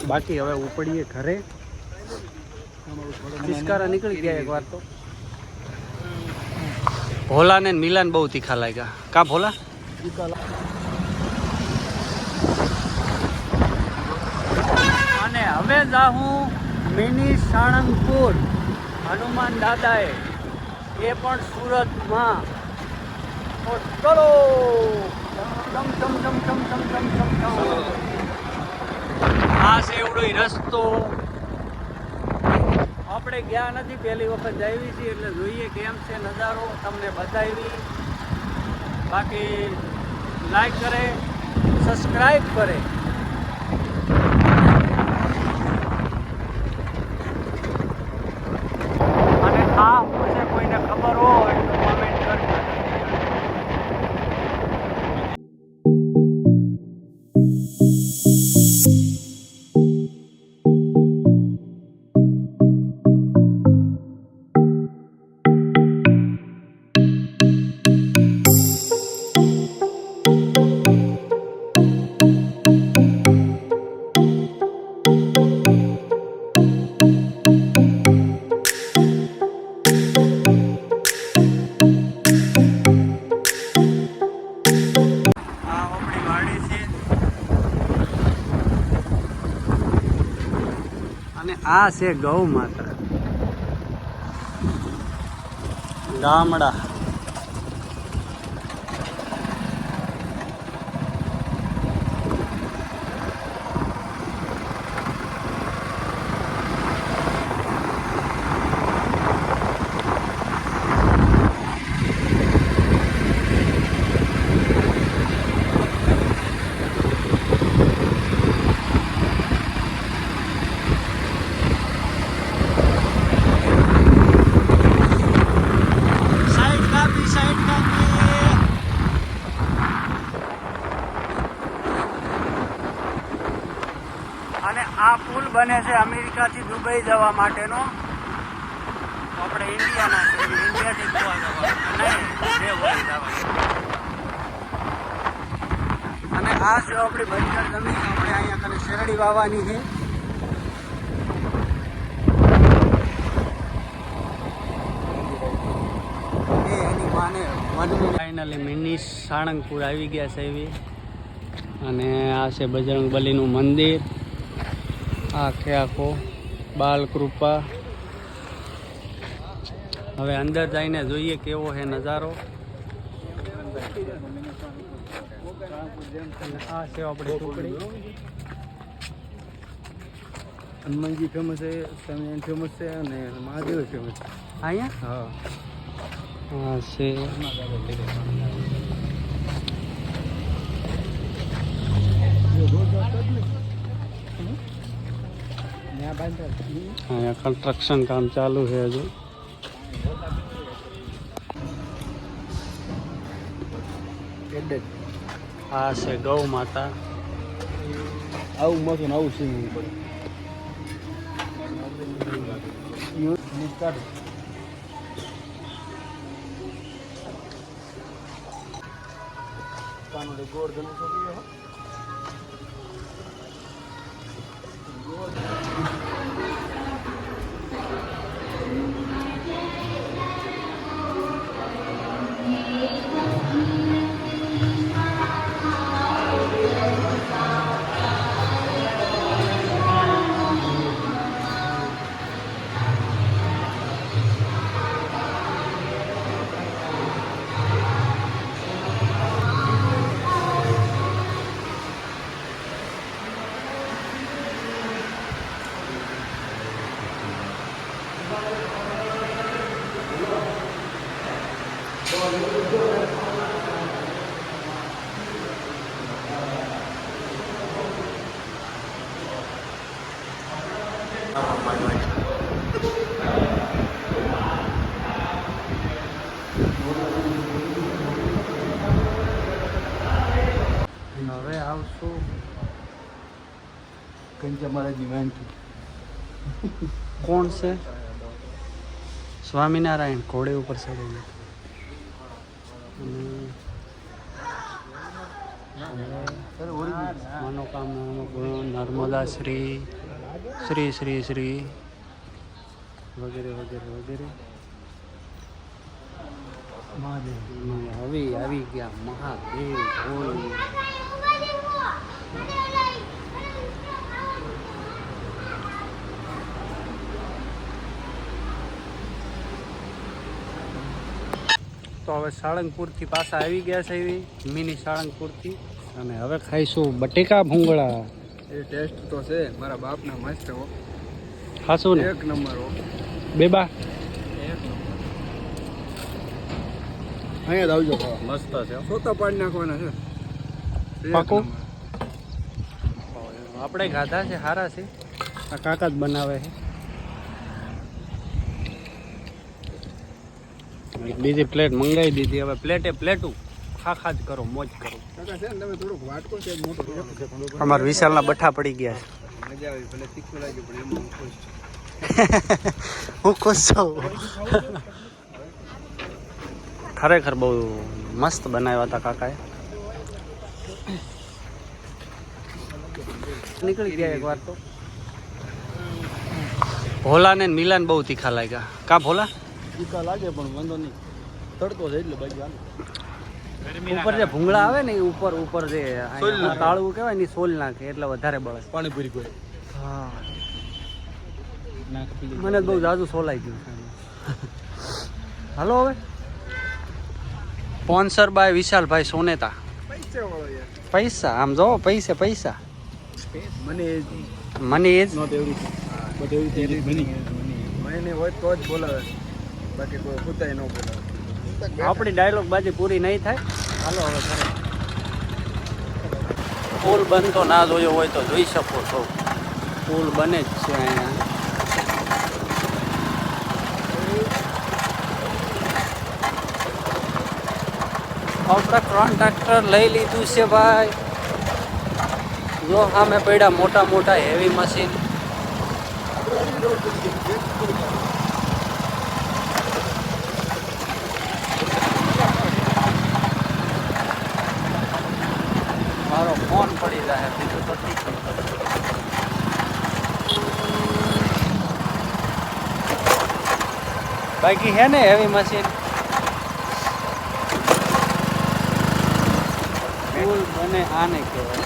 બાકી હવે ઉપડીએ ઘરે. ચિસ્કારા નીકળી ગયા એક વાર તો. ભોલા ને મિલાન બહુ તીખા લાગ્યા. કા ભોલા? અને હવે જાઉં મિની સાળંગપુર હનુમાન દાદાએ, એ પણ સુરતમાં. તો ચલો ચમ ચમ ચમ ચમ ચમ ચમ ચમ ચમ. આ છે એવડો રસ્તો. આપણે ગયા નથી, પહેલી વખત આવી છીએ એટલે જોઈએ કેમ છે નજારો, તમને બતાવી. બાકી લાઈક કરે, સબસ્ક્રાઈબ કરે. અને આ છે કોઈને ખબર હોય તો કમેન્ટ કરજો. અને આ છે ગૌ માતા ગામડા. અને આ પુલ બને છે અમેરિકાથી દુબઈ જવા માટેનો. આપણે ઇન્ડિયાના છે, ઇન્ડિયાથી ગોવા જવા નહીં, બે વળી જવા. અને આ છે આપણી બંજર જમીન. આપણે અહીંયા ખાલી શેરડી વાવવાની છે. એની માને ફાઇનલી મિની સાળંગપુર આવી ગયા છે એવી. અને આ છે બજરંગબલીનું મંદિર. આખે આખો બાલકૃપા. હવે અંદર જઈને જોઈએ કેવો છે નજારો. આ છે આપણી ટુકડી. હનુમાનજી ફેમસ છે, સ્વામિનારાયણ ફેમસ છે અને મહાદેવ ફેમસ છે અહીંયા. હા, આ છે અહીંયા કન્સ્ટ્રક્શન કામ ચાલુ છે હજુ. આ છે ગૌ માતા. આવું મસ્ત આવું સ્વિમિંગ પુલ. હવે આવશું કંચા મહારાજની વાનગી. કોણ છે? સ્વામિનારાયણ ઘોડે ઉપર ચડીને. મનોકામના નર્મદા શ્રી શ્રી શ્રી શ્રી વગેરે વગેરે વગેરે. હવે આવી ગયા મહાદેવ ઢોલ. તો હવે સાળંગપુરથી પાછા આવી ગયા છે એવી મિની સાળંગપુરથી. અને હવે ખાઈશું બટેકા ભૂંગળા. એ ટેસ્ટ તો છે મારા બાપના મસ્ત હો. ખાશું ને એક નંબર હો. બેબા એક નંબર. અહીંયા જ આવજો ખાવા. મસ્ત છે સોતા પાડી નાખવાના છે. એક પાકું? નંબર. આપણે ગાધા છે સારા છે. આ કાકા જ બનાવે છે. એક બીજી પ્લેટ મંગાવી દીધી. હવે પ્લેટે પ્લેટું ખા જ કરો, મોજ કરો. કાકા છે ને તમે થોડુંક વાટકો છે મોટો છે. અમારા વિશાલના બઠ્ઠા પડી ગયા મજા આવી ભલે તીખું લાગ્યું પણ એમ હું ખુશ છું. છે. હું ખુશ છું. ખરેખર બહુ મસ્ત બનાવ્યા હતા કાકાએ. નીકળી ગયા એક વાર તો. ભોલા ને મિલાન બહુ તીખા લાગ્યા. કા ભોલા તીખા લાગે પણ વાંધો નહીં. તડકો છે એટલે બાજુ હાલે. ઉપર જે ભૂંગળા આવે ને એ ઉપર ઉપર જે સોલ નાખે. તાળવું કહેવાય ને ઈ સોલ નાખે એટલે વધારે બળે. પાણીપુરી કોઈ હા નાખ પી મને બહુ જાજુ સોલાઈ ગયું છે. હાલો હવે સ્પોન્સર બાય વિશાલભાઈ સોનેતા. પૈસા વાળો યાર. પૈસા આમ જો પૈસે પૈસા. મને મને એ જ not everything but everything money મને હોય તો જ બોલાવે બાકી કોઈ પોતાય ન બોલાવે. આપણી ડાયલોગ બાજી પૂરી નહીં થાય. હાલો હવે ઘરે. પુલ બનતો ના જોયો હોય તો જોઈ શકો છો. પુલ બને જ છે અહીંયા. આપણે 3 ટ્રેક્ટર લઈ લીધું છે ભાઈ. જો સામે પડ્યા મોટા મોટા હેવી મશીન. મારો ફોન પડી જાય બીજું તો ઠીક છે. બાકી હે ને હેવી મશીન. પુલ બને આને કહેવાય.